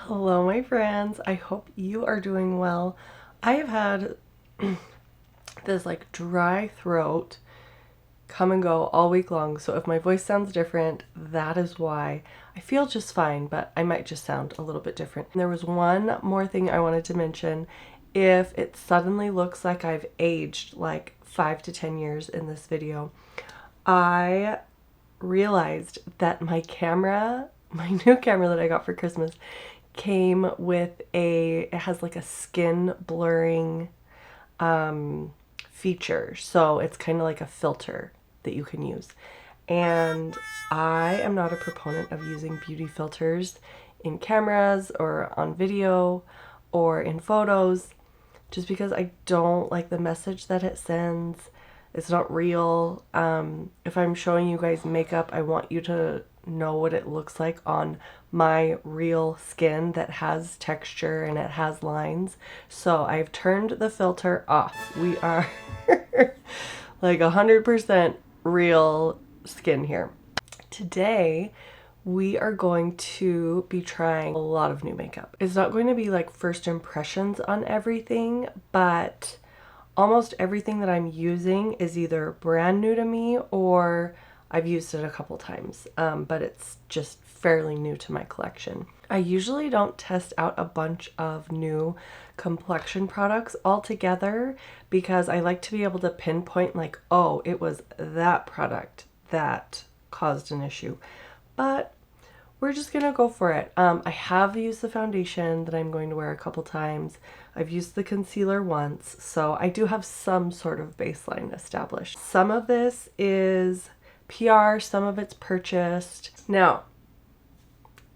Hello, my friends. I hope you are doing well. I have had this like dry throat come and go all week long, so if my voice sounds different, that is why. I feel just fine, but I might just sound a little bit different. And there was one more thing I wanted to mention. If it suddenly looks like I've aged like 5 to 10 years in this video, I realized that my camera, my new camera that I got for Christmas, came with it has like a skin blurring feature. So it's kind of like a filter that you can use. And I am not a proponent of using beauty filters in cameras or on video or in photos, just because I don't like the message that it sends. It's not real. If I'm showing you guys makeup, I want you to know what it looks like on my real skin that has texture and it has lines. So I've turned the filter off. We are like 100% real skin here. Today, we are going to be trying a lot of new makeup. It's not going to be like first impressions on everything, but almost everything that I'm using is either brand new to me or I've used it a couple times, but it's just fairly new to my collection. I usually don't test out a bunch of new Complexion products all together because I like to be able to pinpoint like, oh, it was that product that caused an issue. But we're just gonna go for it. I have used the foundation that I'm going to wear a couple times. I've used the concealer once, so I do have some sort of baseline established. Some of this is PR, some of it's purchased. Now,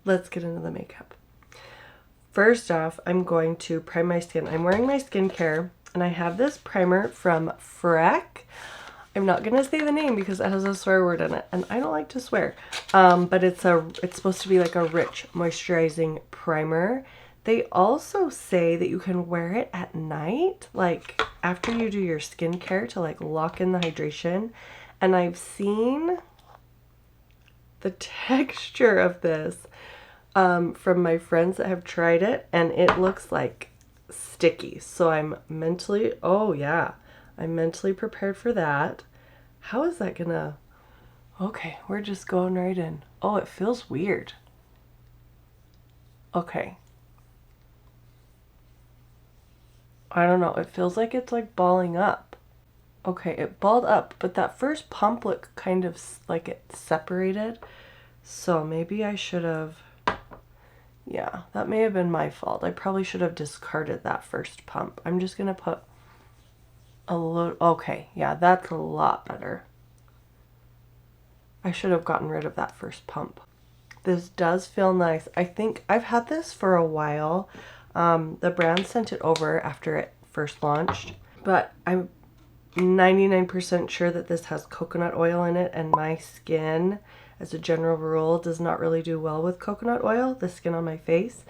let's get into the makeup. First off, I'm going to prime my skin. I'm wearing my skincare, and I have this primer from Freck. I'm not gonna say the name because it has a swear word in it, and I don't like to swear. But it's supposed to be like a rich moisturizing primer. They also say that you can wear it at night, like after you do your skincare, to like lock in the hydration. And I've seen the texture of this from my friends that have tried it, and it looks like sticky. So I'm mentally, oh yeah, I'm mentally prepared for that. How is that gonna... Okay, we're just going right in. Oh, it feels weird. Okay. I don't know, it feels like it's like balling up. Okay, it balled up, but that first pump looked kind of like it separated. So maybe I should have... Yeah, that may have been my fault. I probably should have discarded that first pump. I'm just gonna put a little... Okay, yeah, that's a lot better. I should have gotten rid of that first pump. This does feel nice. I think I've had this for a while. The brand sent it over after it first launched, but I'm 99% sure that this has coconut oil in it, and my skin, as a general rule, does not really do well with coconut oil, the skin on my face.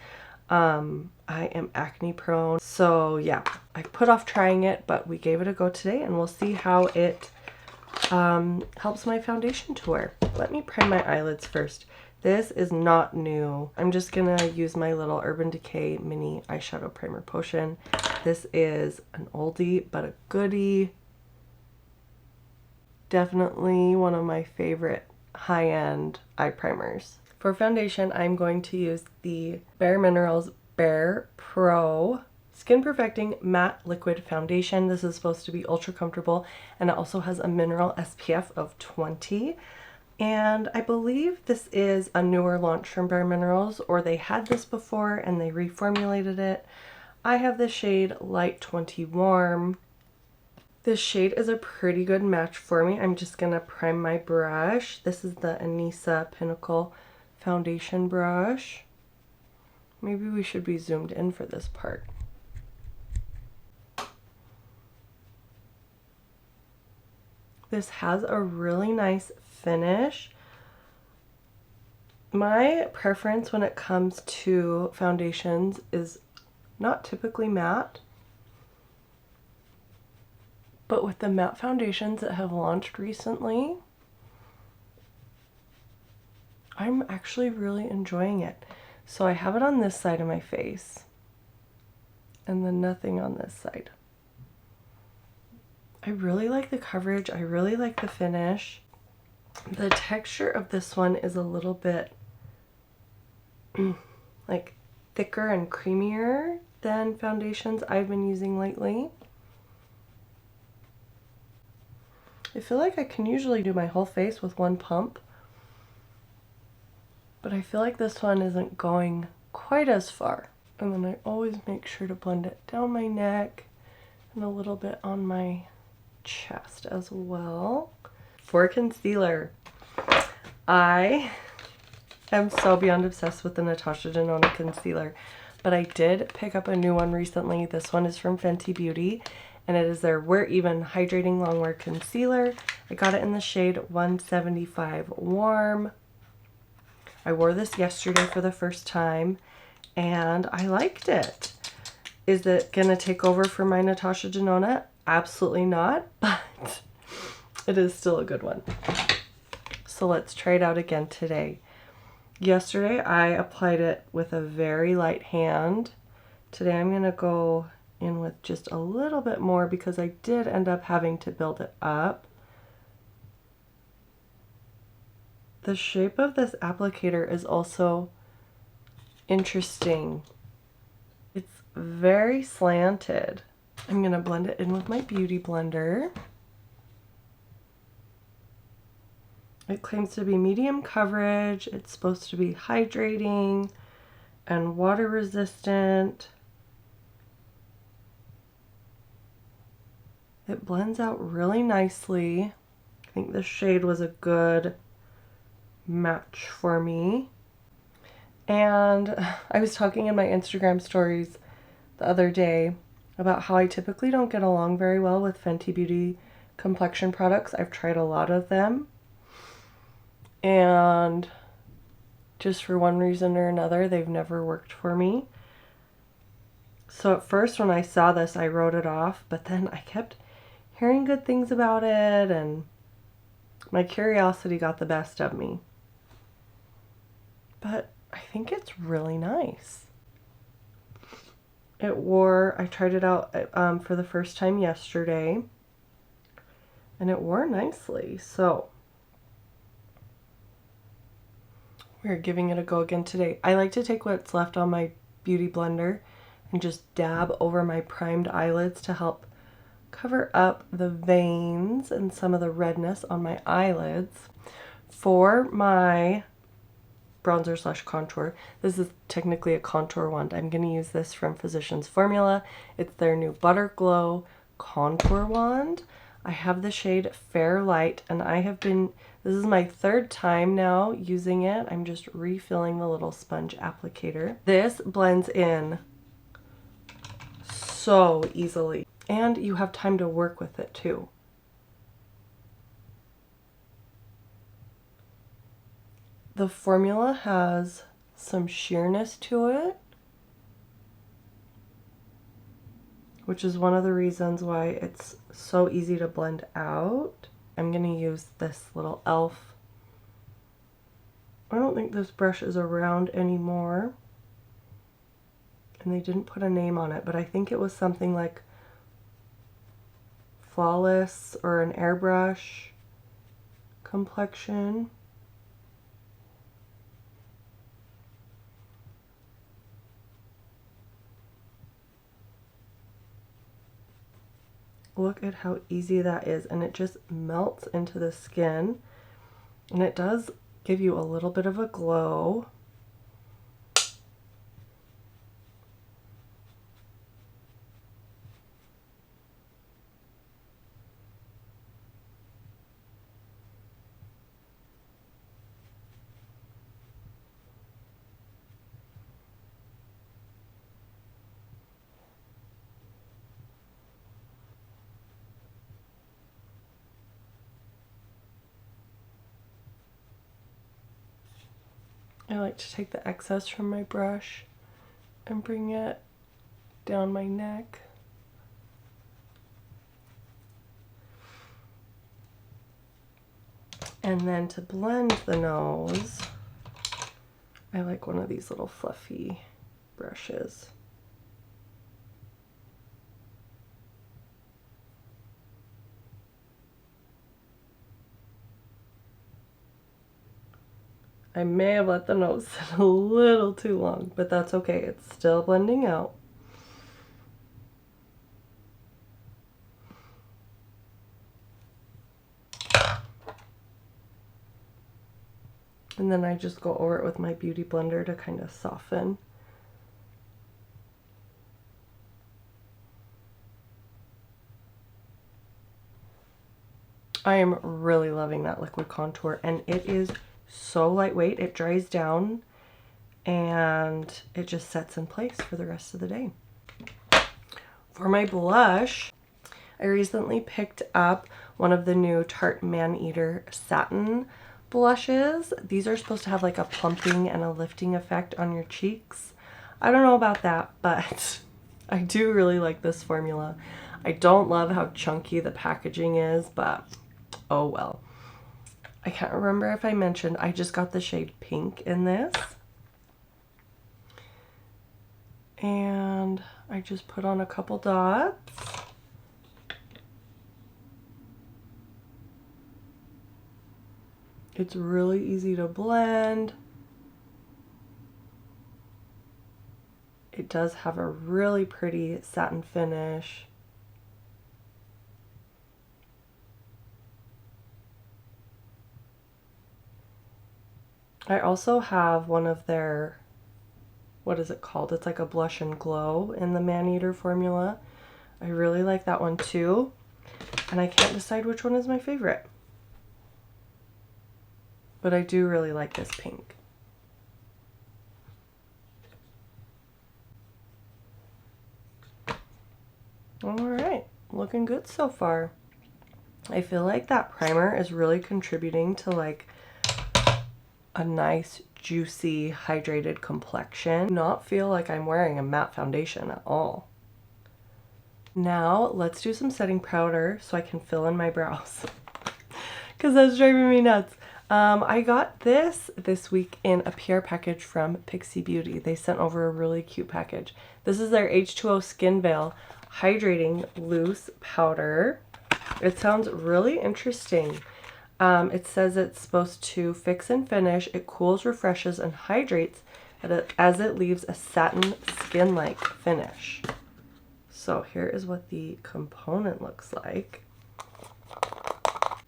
I am acne prone, so yeah, I put off trying it, but we gave it a go today, and we'll see how it helps my foundation to wear. Let me prime my eyelids first. This is not new. I'm just gonna use my little Urban Decay mini eyeshadow primer potion. This is an oldie but a goodie. Definitely one of my favorite high-end eye primers. For foundation, I'm going to use the Bare Minerals Bare Pro Skin Perfecting Matte Liquid Foundation. This is supposed to be ultra comfortable, and it also has a mineral SPF of 20. And I believe this is a newer launch from Bare Minerals, or they had this before and they reformulated it. I have the shade Light 20 Warm. This shade is a pretty good match for me. I'm just gonna prime my brush. This is the Anisa Pinnacle foundation brush. Maybe we should be zoomed in for this part. This has a really nice finish. My preference when it comes to foundations is not typically matte, but with the matte foundations that have launched recently, I'm actually really enjoying it. So I have it on this side of my face and then nothing on this side. I really like the coverage. I really like the finish. The texture of this one is a little bit like thicker and creamier than foundations I've been using lately. I feel like I can usually do my whole face with one pump, but I feel like this one isn't going quite as far. And then I always make sure to blend it down my neck and a little bit on my chest as well. For concealer, I am so beyond obsessed with the Natasha Denona concealer, but I did pick up a new one recently. This one is from Fenty Beauty, and it is their We're Even Hydrating Longwear Concealer. I got it in the shade 175 Warm. I wore this yesterday for the first time, and I liked it. Is it gonna take over for my Natasha Denona? Absolutely not, but it is still a good one. So let's try it out again today. Yesterday I applied it with a very light hand. Today I'm gonna go in with just a little bit more because I did end up having to build it up. The shape of this applicator is also interesting. It's very slanted. I'm gonna blend it in with my beauty blender. It claims to be medium coverage. It's supposed to be hydrating and water resistant. It blends out really nicely. I think this shade was a good match for me. And I was talking in my Instagram stories the other day about how I typically don't get along very well with Fenty Beauty complexion products. I've tried a lot of them, and just for one reason or another, they've never worked for me. So at first when I saw this, I wrote it off, but then I kept hearing good things about it, and my curiosity got the best of me. But I think it's really nice. I tried it out for the first time yesterday, and it wore nicely. So we're giving it a go again today. I like to take what's left on my beauty blender and just dab over my primed eyelids to help cover up the veins and some of the redness on my eyelids. For my bronzer slash contour, this is technically a contour wand. I'm going to use this from Physicians Formula. It's their new Butter Glow contour wand. I have the shade Fair Light, and this is my third time now using it. I'm just refilling the little sponge applicator. This blends in so easily, and you have time to work with it too. The formula has some sheerness to it, which is one of the reasons why it's so easy to blend out. I'm going to use this little e.l.f. I don't think this brush is around anymore, and they didn't put a name on it, but I think it was something like Flawless or an airbrush complexion. Look at how easy that is, and it just melts into the skin, and it does give you a little bit of a glow. I like to take the excess from my brush and bring it down my neck. And then to blend the nose, I like one of these little fluffy brushes. I may have let the nose sit a little too long, but that's okay. It's still blending out. And then I just go over it with my beauty blender to kind of soften. I am really loving that liquid contour, and it is so lightweight. It dries down and it just sets in place for the rest of the day. For my blush, I recently picked up one of the new Tarte Maneater satin blushes. These are supposed to have like a plumping and a lifting effect on your cheeks. I don't know about that, but I do really like this formula. I don't love how chunky the packaging is, but oh well. I can't remember if I mentioned I just got the shade pink in this. And I just put on a couple dots. It's really easy to blend. It does have a really pretty satin finish. I also have one of their, what is it called? It's like a blush and glow in the Maneater formula. I really like that one too. And I can't decide which one is my favorite. But I do really like this pink. Alright, looking good so far. I feel like that primer is really contributing to like a nice, juicy, hydrated complexion. Not feel like I'm wearing a matte foundation at all. Now let's do some setting powder so I can fill in my brows. Because that's driving me nuts. I got this week in a PR package from Pixie Beauty. They sent over a really cute package. This is their H2O Skin Veil Hydrating Loose Powder. It sounds really interesting. It says it's supposed to fix and finish. It cools, refreshes, and hydrates as it leaves a satin skin-like finish. So here is what the component looks like.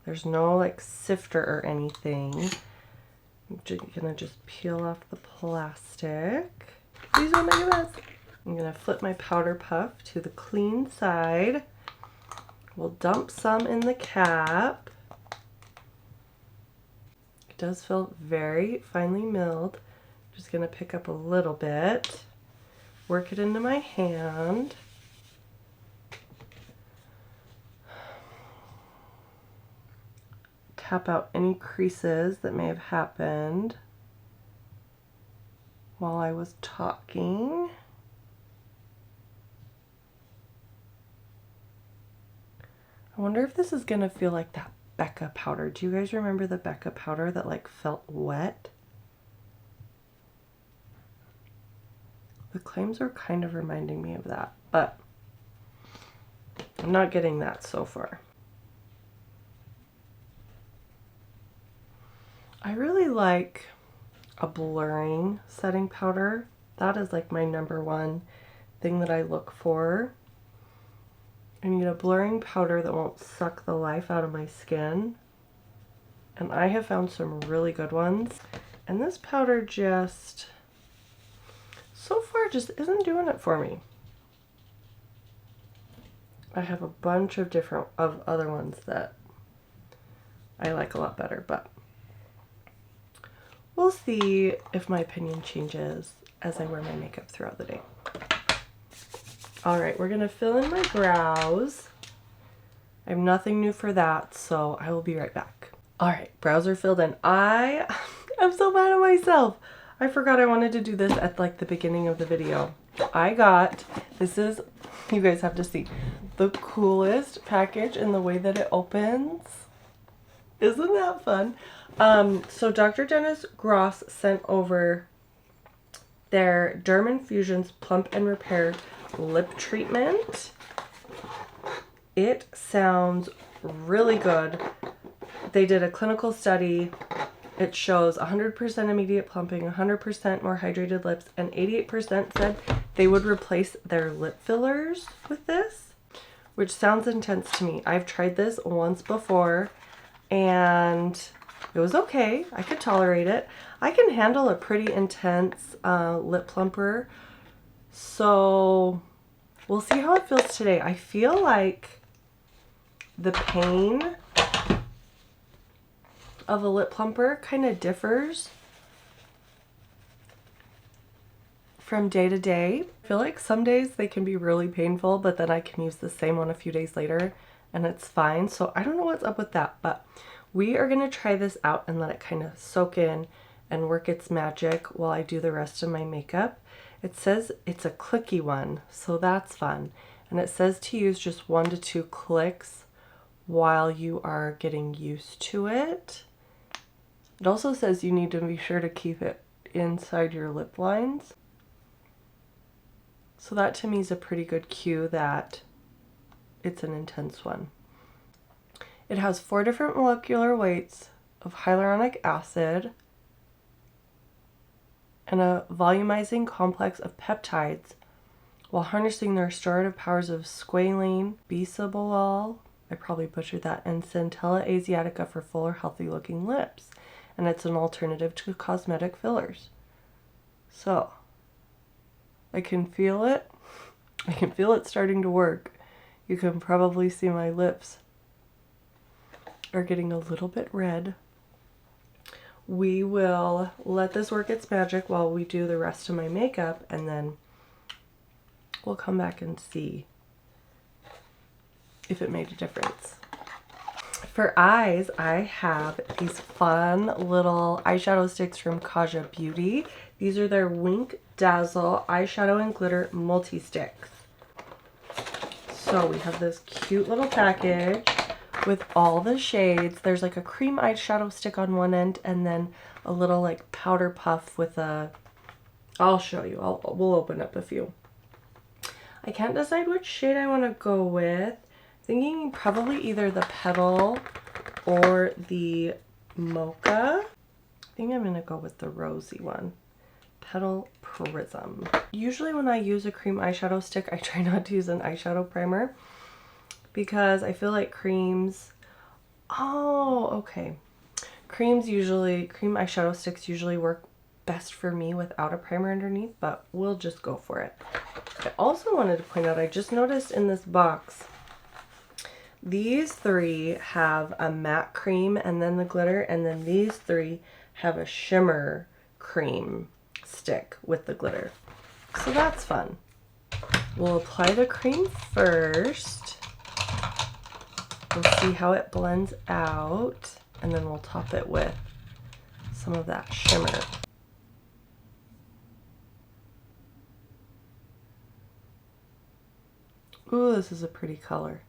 There's no like sifter or anything. I'm gonna just peel off the plastic. These are my best. I'm gonna flip my powder puff to the clean side. We'll dump some in the cap. It does feel very finely milled. Just gonna pick up a little bit, work it into my hand. Tap out any creases that may have happened while I was talking. I wonder if this is gonna feel like that Becca powder. Do you guys remember the Becca powder that like felt wet? The claims are kind of reminding me of that, but I'm not getting that so far. I really like a blurring setting powder. That is like my #1 thing that I look for. I need a blurring powder that won't suck the life out of my skin. And I have found some really good ones. And this powder just, so far, just isn't doing it for me. I have a bunch of other ones that I like a lot better, but we'll see if my opinion changes as I wear my makeup throughout the day. Alright, we're going to fill in my brows. I have nothing new for that, so I will be right back. Alright, brows are filled in. I'm so mad at myself. I forgot I wanted to do this at like the beginning of the video. This is, you guys have to see, the coolest package in the way that it opens. Isn't that fun? So Dr. Dennis Gross sent over their Derm Infusions Plump and Repair Lip Treatment. It sounds really good. They did a clinical study. It shows 100% immediate plumping, 100% more hydrated lips, and 88% said they would replace their lip fillers with this, which sounds intense to me. I've tried this once before and it was okay. I could tolerate it. I can handle a pretty intense lip plumper, so we'll see how it feels today. I feel like the pain of a lip plumper kind of differs from day to day. I feel like some days they can be really painful, but then I can use the same one a few days later and it's fine. So I don't know what's up with that, but we are going to try this out and let it kind of soak in and work its magic while I do the rest of my makeup. It says it's a clicky one, so that's fun. And it says to use just 1 to 2 clicks while you are getting used to it. It also says you need to be sure to keep it inside your lip lines. So that to me is a pretty good cue that it's an intense one. It has 4 different molecular weights of hyaluronic acid and a volumizing complex of peptides while harnessing the restorative powers of squalene, bisabolol, I probably butchered that, and Centella asiatica for fuller, healthy looking lips. And it's an alternative to cosmetic fillers. So I can feel it. I can feel it starting to work. You can probably see my lips are getting a little bit red. We will let this work its magic while we do the rest of my makeup, and then we'll come back and see if it made a difference. For eyes, I have these fun little eyeshadow sticks from boise.beauty. These are their Wink Dazzle Eyeshadow and Glitter Multi-Sticks. So we have this cute little package with all the shades. There's like a cream eyeshadow stick on one end and then a little like powder puff with a... I'll show you. We'll open up a few. I can't decide which shade I want to go with. Thinking probably either the Petal or the Mocha. I think I'm going to go with the rosy one. Petal Prism. Usually when I use a cream eyeshadow stick, I try not to use an eyeshadow primer because I feel like creams... Oh, okay. Cream eyeshadow sticks usually work best for me without a primer underneath, but we'll just go for it. I also wanted to point out, I just noticed in this box, these 3 have a matte cream and then the glitter, and then these 3 have a shimmer cream stick with the glitter. So that's fun. We'll apply the cream first. We'll see how it blends out, and then we'll top it with some of that shimmer. Ooh, this is a pretty color.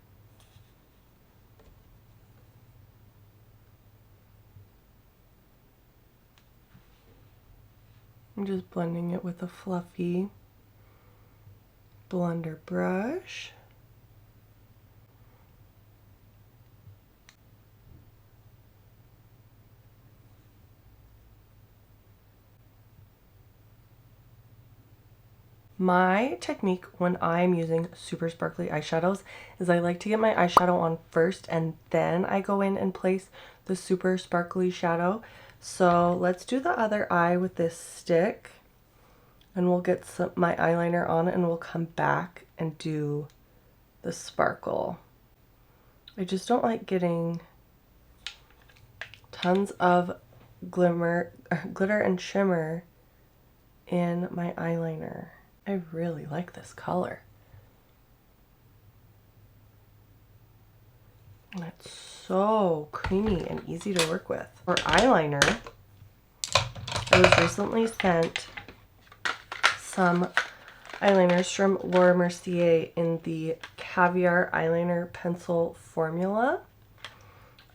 I'm just blending it with a fluffy blender brush. My technique when I'm using super sparkly eyeshadows is I like to get my eyeshadow on first and then I go in and place the super sparkly shadow. So let's do the other eye with this stick and we'll get my eyeliner on and we'll come back and do the sparkle. I just don't like getting tons of glitter and shimmer in my eyeliner. I really like this color. And it's so creamy and easy to work with. For eyeliner, I was recently sent some eyeliners from Laura Mercier in the Caviar Eyeliner Pencil formula.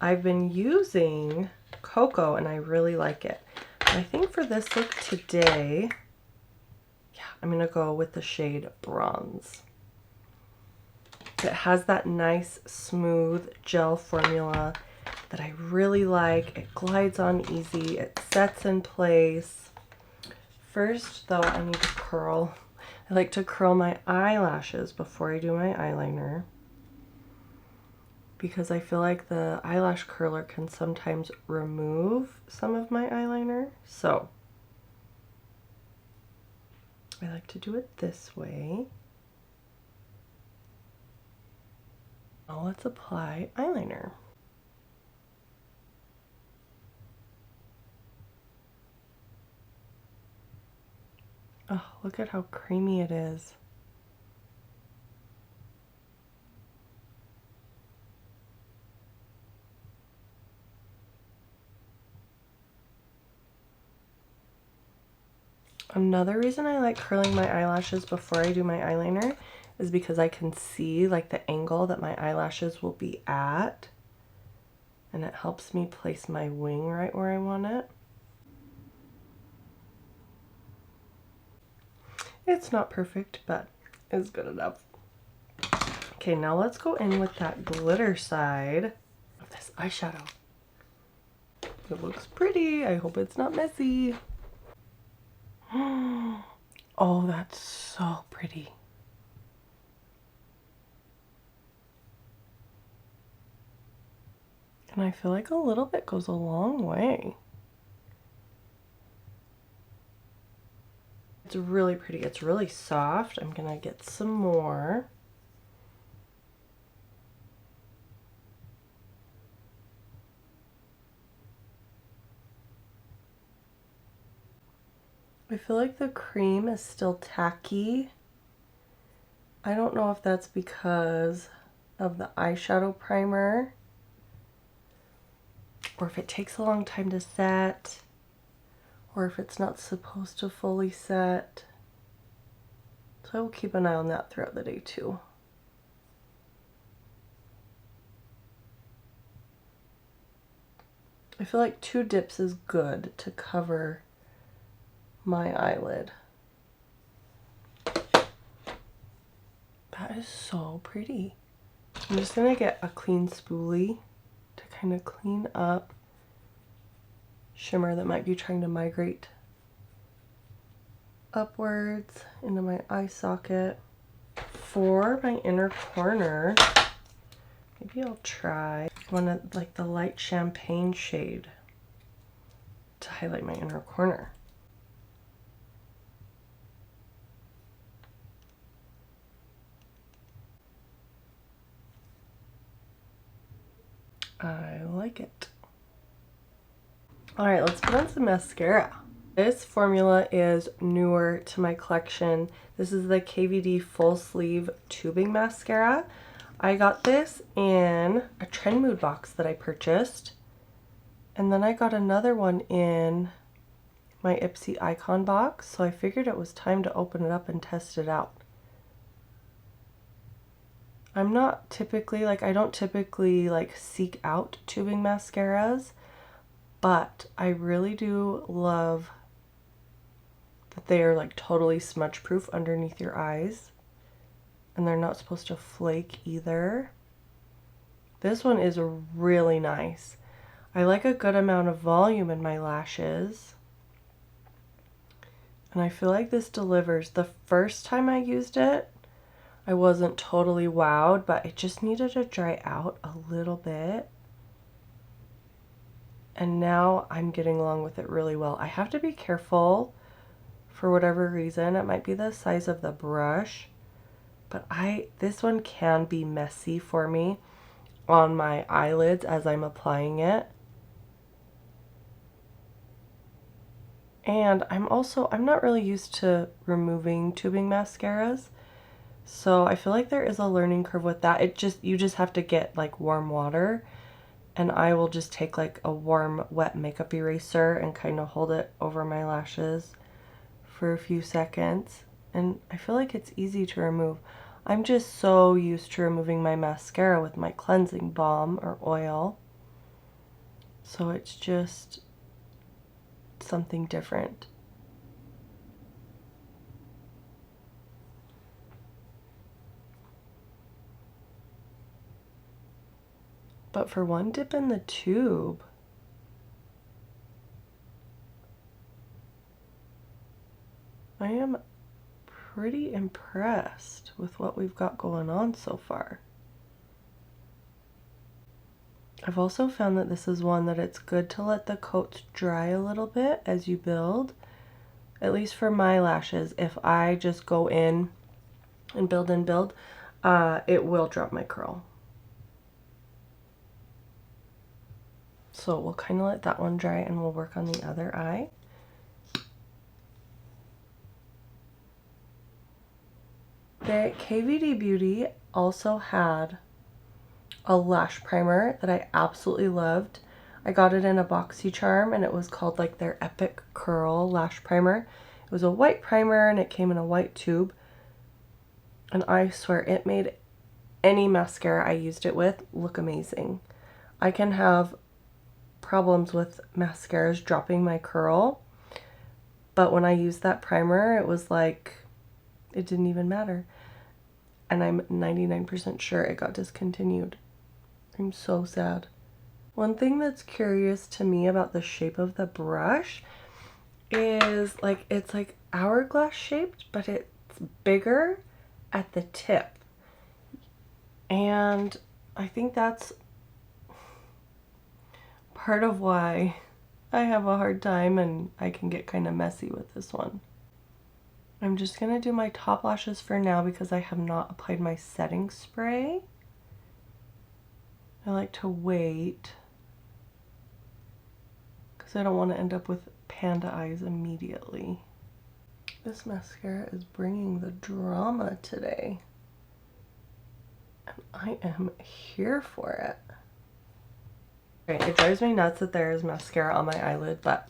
I've been using Cocoa and I really like it. I think for this look today, I'm going to go with the shade Bronze. It has that nice, smooth gel formula that I really like. It glides on easy. It sets in place. First, though, I need to curl. I like to curl my eyelashes before I do my eyeliner, because I feel like the eyelash curler can sometimes remove some of my eyeliner. So I like to do it this way. Now let's apply eyeliner. Oh, look at how creamy it is. Another reason I like curling my eyelashes before I do my eyeliner is because I can see like the angle that my eyelashes will be at, and it helps me place my wing right where I want it. It's not perfect, but it's good enough. Okay, now let's go in with that glitter side of this eyeshadow. It looks pretty. I hope it's not messy. Oh, that's so pretty. And I feel like a little bit goes a long way. It's really pretty. It's really soft. I'm gonna get some more. I feel like the cream is still tacky. I don't know if that's because of the eyeshadow primer, or if it takes a long time to set, or if it's not supposed to fully set. So I will keep an eye on that throughout the day too. I feel like 2 dips is good to cover my eyelid. That is so pretty. I'm just gonna get a clean spoolie to kind of clean up shimmer that might be trying to migrate upwards into my eye socket. For my inner corner, maybe I'll try one of like the light champagne shade to highlight my inner corner. I like it. All right, let's put on some mascara. This formula is newer to my collection. This is the KVD Full Sleeve Tubing Mascara. I got this in a Trend Mood box that I purchased. And then I got another one in my Ipsy Icon box. So I figured it was time to open it up and test it out. I'm not typically, like, I don't typically like seek out tubing mascaras, but I really do love that they are like totally smudge proof underneath your eyes, and they're not supposed to flake either. This one is really nice. I like a good amount of volume in my lashes, and I feel like this delivers. The first time I used it, I wasn't totally wowed, but it just needed to dry out a little bit. And now I'm getting along with it really well. I have to be careful for whatever reason. It might be the size of the brush, but this one can be messy for me on my eyelids as I'm applying it. And I'm not really used to removing tubing mascaras, so I feel like there is a learning curve with that. You just have to get like warm water, and I will just take like a warm wet makeup eraser and kind of hold it over my lashes for a few seconds, and I feel like it's easy to remove. I'm just so used to removing my mascara with my cleansing balm or oil, so it's just something different. But for one dip in the tube, I am pretty impressed with what we've got going on so far. I've also found that this is one that it's good to let the coats dry a little bit as you build. At least for my lashes, if I just go in and build, it will drop my curl. So we'll kind of let that one dry and we'll work on the other eye. The KVD Beauty also had a lash primer that I absolutely loved. I got it in a BoxyCharm and it was called like their Epic Curl Lash Primer. It was a white primer and it came in a white tube. And I swear it made any mascara I used it with look amazing. I can have problems with mascaras dropping my curl, but when I used that primer, it was like, it didn't even matter. And I'm 99% sure it got discontinued. I'm so sad. One thing that's curious to me about the shape of the brush is like, it's like hourglass shaped, but it's bigger at the tip. And I think that's part of why I have a hard time and I can get kind of messy with this one. I'm just gonna do my top lashes for now because I have not applied my setting spray. I like to wait because I don't want to end up with panda eyes immediately. This mascara is bringing the drama today, and I am here for it. Okay, it drives me nuts that there is mascara on my eyelid, but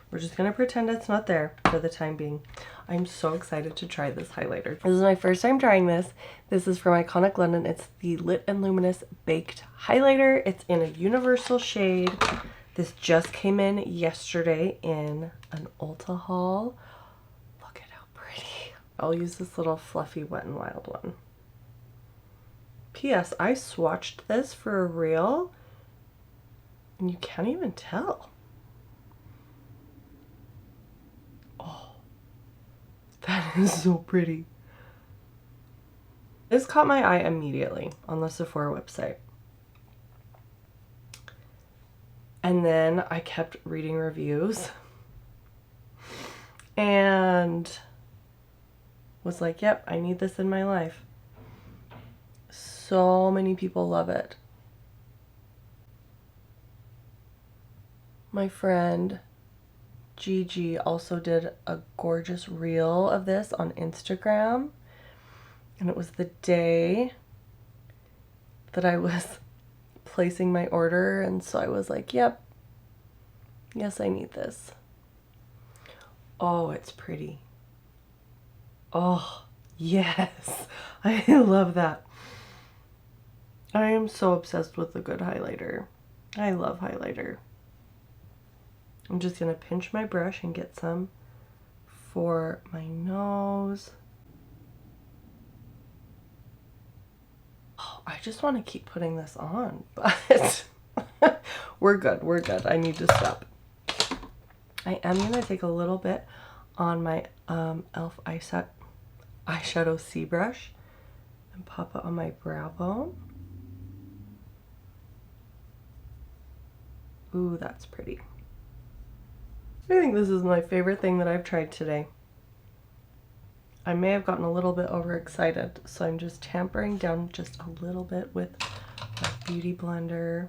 we're just gonna pretend it's not there for the time being. I'm so excited to try this highlighter. This is my first time trying this. This is from Iconic London. It's the Lit and Luminous Baked Highlighter. It's in a universal shade. This just came in yesterday in an Ulta haul. Look at how pretty. I'll use this little fluffy Wet n Wild one. P.S. I swatched this for a reel and you can't even tell. That is so pretty. This caught my eye immediately on the Sephora website. And then I kept reading reviews and was like, yep, I need this in my life. So many people love it. My friend Gigi also did a gorgeous reel of this on Instagram, and it was the day that I was placing my order, and so I was like, yep, yes, I need this. Oh, it's pretty. Oh, yes, I love that. I am so obsessed with a good highlighter. I love highlighter. I'm just going to pinch my brush and get some for my nose. Oh, I just want to keep putting this on, but we're good. We're good. I need to stop. I am going to take a little bit on my e.l.f. eyeshadow C brush and pop it on my brow bone. Ooh, that's pretty. I think this is my favorite thing that I've tried today. I may have gotten a little bit overexcited, so I'm just tampering down just a little bit with my beauty blender.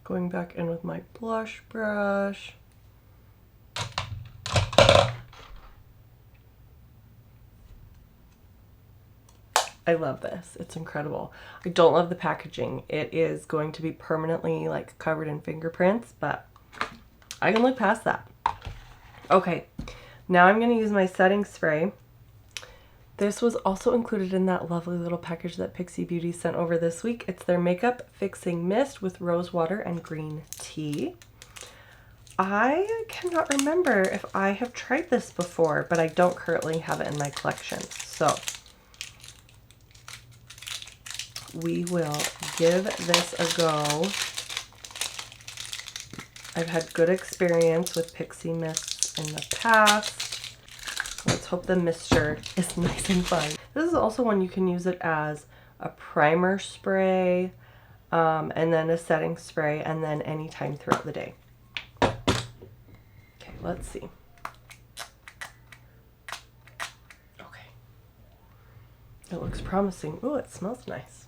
Going back in with my blush brush. I love this. It's incredible. I don't love the packaging. It is going to be permanently like covered in fingerprints, but I can look past that. Okay, now I'm going to use my setting spray. This was also included in that lovely little package that Pixie Beauty sent over this week. It's their Makeup Fixing Mist with rose water and green tea. I cannot remember if I have tried this before, but I don't currently have it in my collection. So we will give this a go. I've had good experience with pixie mists in the past. Let's hope the mixture is nice and fun. This is also one you can use it as a primer spray, and then a setting spray, and then anytime throughout the day. Okay, let's see. Okay. It looks promising. Ooh, it smells nice.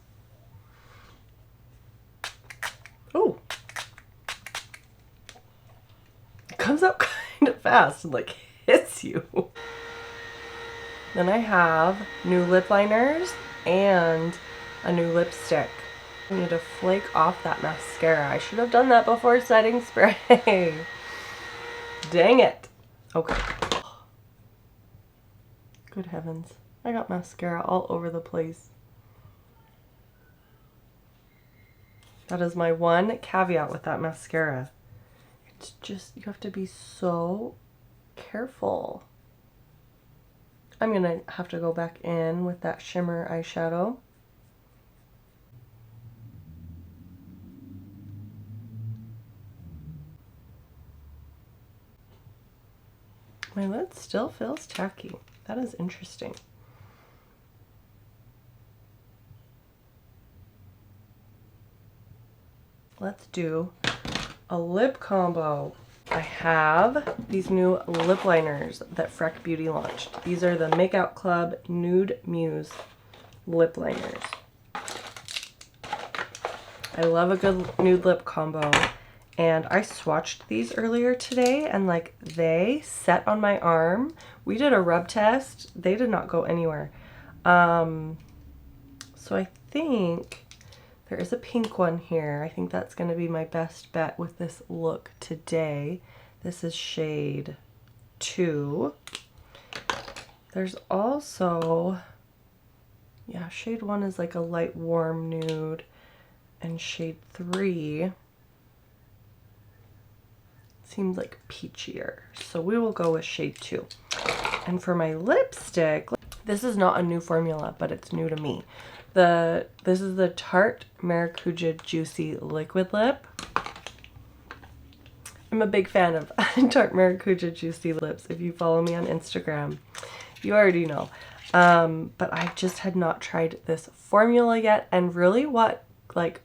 Ooh. It comes out kind of fast and like hits you. Then I have new lip liners and a new lipstick. I need to flake off that mascara. I should have done that before setting spray. Dang it. Okay. Good heavens. I got mascara all over the place. That is my one caveat with that mascara. It's just, you have to be so careful. I'm gonna have to go back in with that shimmer eyeshadow. My lid still feels tacky. That is interesting. Let's do a lip combo. I have these new lip liners that Freck Beauty launched. These are the Makeout Club Nude Muse lip liners. I love a good nude lip combo. And I swatched these earlier today and like they set on my arm. We did a rub test. They did not go anywhere. So I think there is a pink one here. I think that's going to be my best bet with this look today. This is shade 2. There's also, yeah, shade 1 is like a light warm nude, and shade 3 seems like peachier. So we will go with shade 2. And for my lipstick, this is not a new formula, but it's new to me. This is the Tarte Maracuja Juicy Liquid Lip. I'm a big fan of Tarte Maracuja Juicy Lips. If you follow me on Instagram, you already know. But I just had not tried this formula yet. And really what like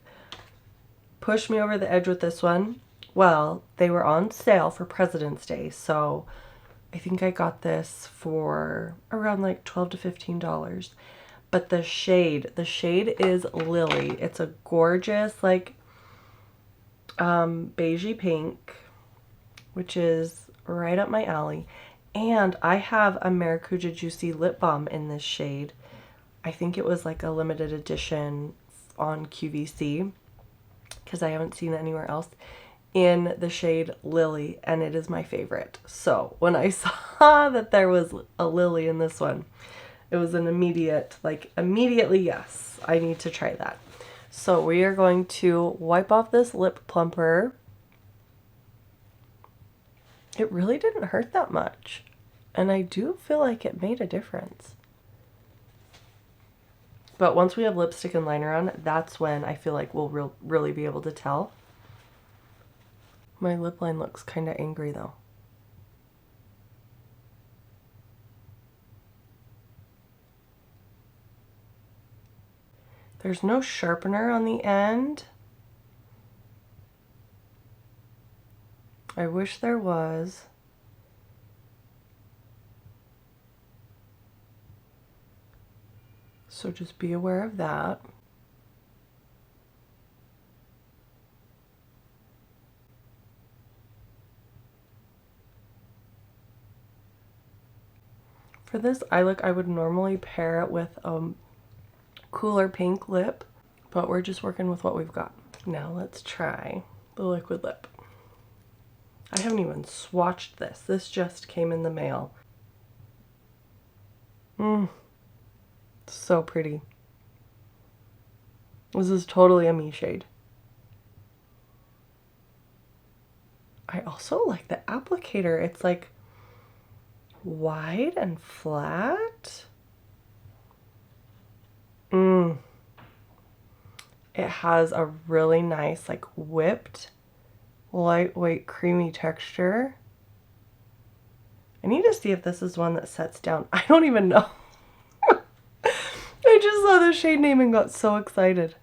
pushed me over the edge with this one, well, they were on sale for President's Day. So I think I got this for around like $12 to $15. But the shade is Lily. It's a gorgeous like beigey pink, which is right up my alley. And I have a Maracuja Juicy lip balm in this shade. I think it was like a limited edition on QVC because I haven't seen it anywhere else, in the shade Lily, and it is my favorite. So when I saw that there was a Lily in this one, it was an immediate, like immediately, yes, I need to try that. So we are going to wipe off this lip plumper. It really didn't hurt that much, and I do feel like it made a difference. But once we have lipstick and liner on, that's when I feel like we'll really be able to tell. My lip line looks kind of angry though. There's no sharpener on the end. I wish there was. So just be aware of that. For this eye look, I would normally pair it with a cooler pink lip, but we're just working with what we've got. Now let's try the liquid lip. I haven't even swatched this. This just came in the mail. So pretty. This is totally a me shade. I also like the applicator. It's like wide and flat. It has a really nice, like, whipped, lightweight, creamy texture. I need to see if this is one that sets down. I don't even know. I just saw the shade name and got so excited.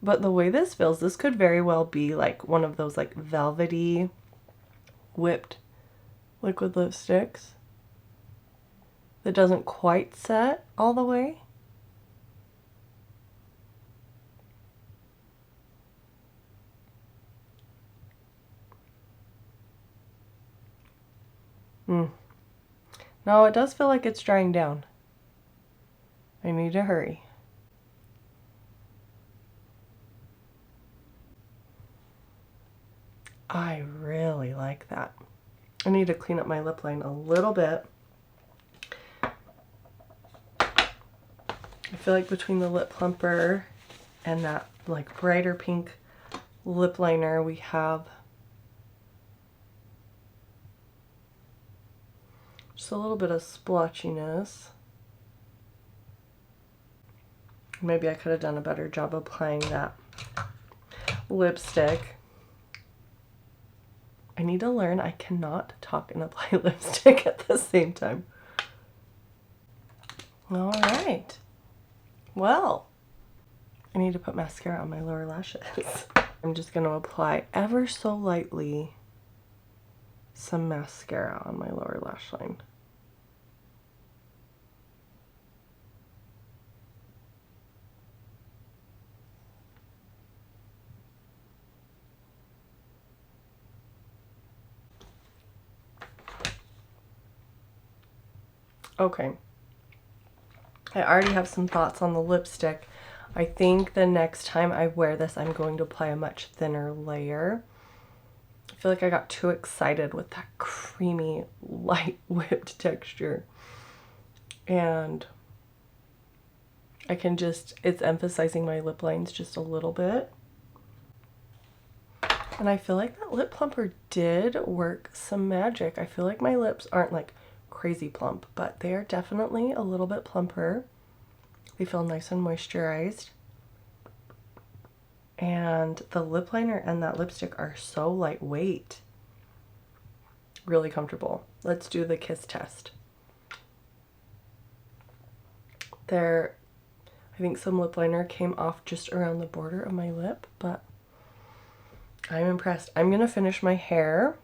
But the way this feels, this could very well be like one of those like velvety whipped liquid lipsticks that doesn't quite set all the way. No, it does feel like it's drying down. I need to hurry. I really like that. I need to clean up my lip line a little bit. I feel like between the lip plumper and that like brighter pink lip liner, we have just a little bit of splotchiness. Maybe I could have done a better job applying that lipstick. I need to learn I cannot talk and apply lipstick at the same time. All right. Well, I need to put mascara on my lower lashes. I'm just going to apply ever so lightly some mascara on my lower lash line. Okay. I already have some thoughts on the lipstick. I think the next time I wear this, I'm going to apply a much thinner layer. I feel like I got too excited with that creamy, light whipped texture. And I can just, it's emphasizing my lip lines just a little bit. And I feel like that lip plumper did work some magic. I feel like my lips aren't like crazy plump, but they are definitely a little bit plumper. They feel nice and moisturized. And the lip liner and that lipstick are so lightweight. Really comfortable. Let's do the kiss test. There, I think some lip liner came off just around the border of my lip, but I'm impressed. I'm gonna finish my hair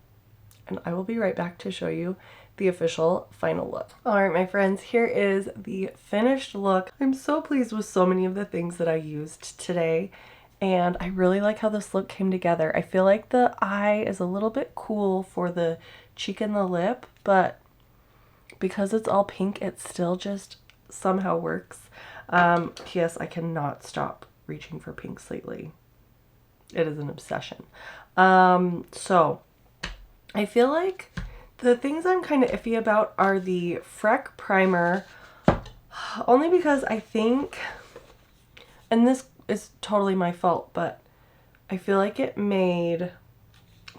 and I will be right back to show you the official final look. All right, my friends, here is the finished look. I'm so pleased with so many of the things that I used today, and I really like how this look came together. I feel like the eye is a little bit cool for the cheek and the lip, but because it's all pink, it still just somehow works. P.S. I cannot stop reaching for pinks lately. It is an obsession. So I feel like the things I'm kind of iffy about are the Freck primer, only because I think, and this is totally my fault, but I feel like it made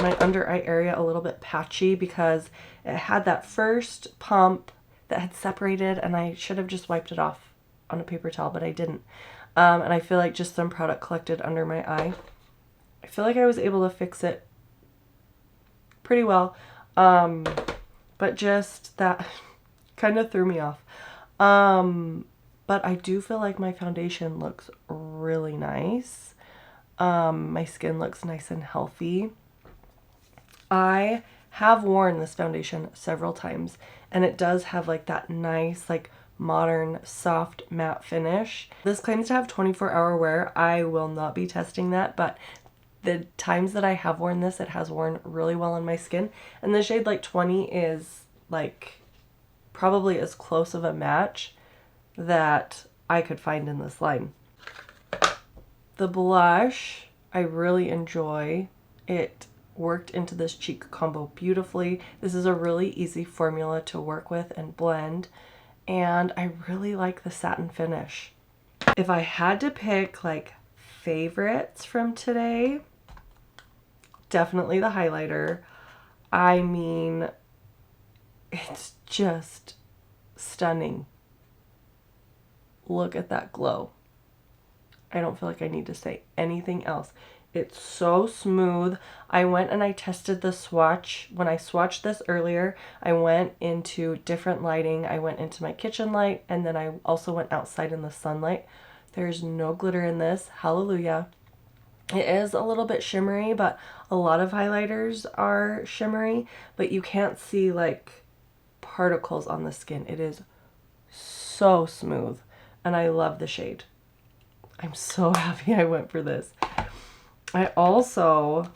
my under eye area a little bit patchy because it had that first pump that had separated and I should have just wiped it off on a paper towel, but I didn't. And I feel like just some product collected under my eye. I feel like I was able to fix it pretty well. But just that kind of threw me off. But I do feel like my foundation looks really nice. My skin looks nice and healthy. I have worn this foundation several times and it does have like that nice, like modern, soft matte finish. This claims to have 24-hour wear. I will not be testing that, but the times that I have worn this, it has worn really well on my skin. And the shade like 20 is like probably as close of a match that I could find in this line. The blush, I really enjoy. It worked into this cheek combo beautifully. This is a really easy formula to work with and blend. And I really like the satin finish. If I had to pick like favorites from today, definitely the highlighter. I mean, it's just stunning. look at that glow. I don't feel like I need to say anything else. It's so smooth. I went and I tested the swatch. When I swatched this earlier, I went into different lighting. I went into my kitchen light, and then I also went outside in the sunlight. There's no glitter in this. Hallelujah. It is a little bit shimmery, but a lot of highlighters are shimmery, but you can't see like particles on the skin. It is so smooth, and I love the shade. I'm so happy I went for this. I also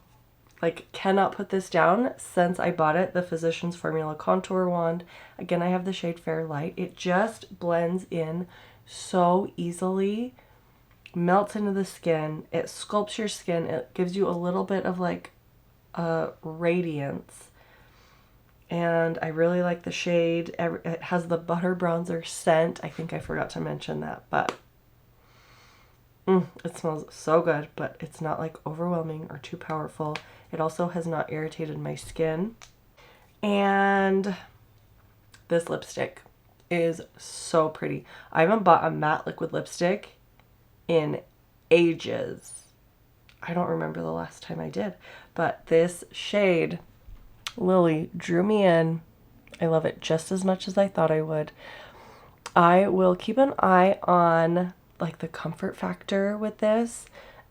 like cannot put this down since I bought it, the Physicians Formula Contour Wand. Again, I have the shade Fair Light. It just blends in so easily, melts into the skin. It sculpts your skin. It gives you a little bit of like a radiance. And I really like the shade. It has the butter bronzer scent. I think I forgot to mention that, but it smells so good, but it's not like overwhelming or too powerful. It also has not irritated my skin. And this lipstick is so pretty. I haven't bought a matte liquid lipstick in ages. I don't remember the last time I did, but this shade, Lily, drew me in. I love it just as much as I thought I would. I will keep an eye on like the comfort factor with this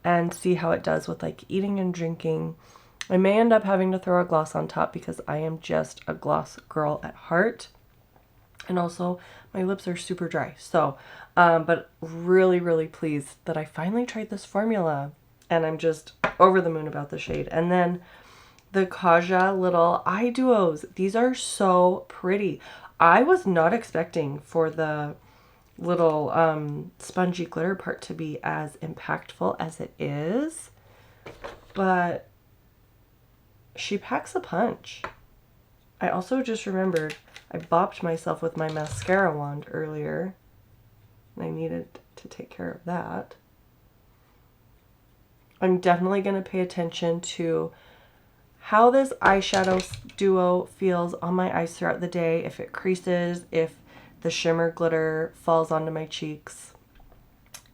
and see how it does with like eating and drinking. I may end up having to throw a gloss on top because I am just a gloss girl at heart. And also my lips are super dry. So, but really, really pleased that I finally tried this formula, and I'm just over the moon about the shade. And then the Kaja little eye duos. These are so pretty. I was not expecting for the little spongy glitter part to be as impactful as it is, but she packs a punch. I also just remembered I bopped myself with my mascara wand earlier, and I needed to take care of that. I'm definitely going to pay attention to how this eyeshadow duo feels on my eyes throughout the day, if it creases, if the shimmer glitter falls onto my cheeks.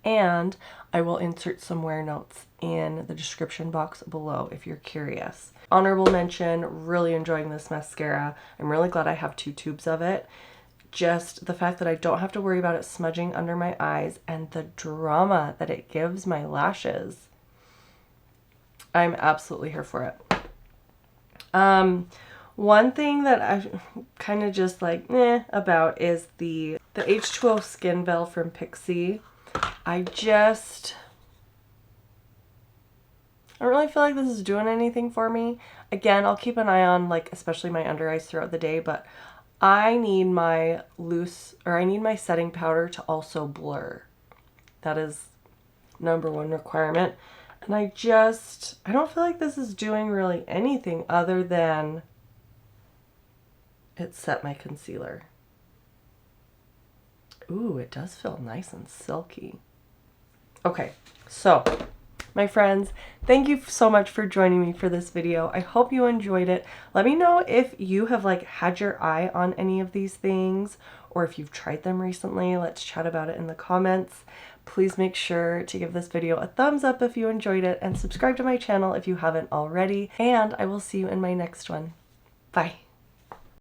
And I will insert some wear notes in the description box below if you're curious. Honorable mention, really enjoying this mascara. I'm really glad I have 2 tubes of it. Just the fact that I don't have to worry about it smudging under my eyes and the drama that it gives my lashes. I'm absolutely here for it. One thing that I kind of just like about is the H2O Skin Veil from Pixi. I don't really feel like this is doing anything for me. Again, I'll keep an eye on like especially my under eyes throughout the day, but I need my setting powder to also blur. That is #1 requirement. And I don't feel like this is doing really anything other than it set my concealer. Ooh, it does feel nice and silky. Okay, so my friends, thank you so much for joining me for this video. I hope you enjoyed it. Let me know if you have like had your eye on any of these things or if you've tried them recently. Let's chat about it in the comments. Please make sure to give this video a thumbs up if you enjoyed it and subscribe to my channel if you haven't already. And I will see you in my next one. Bye.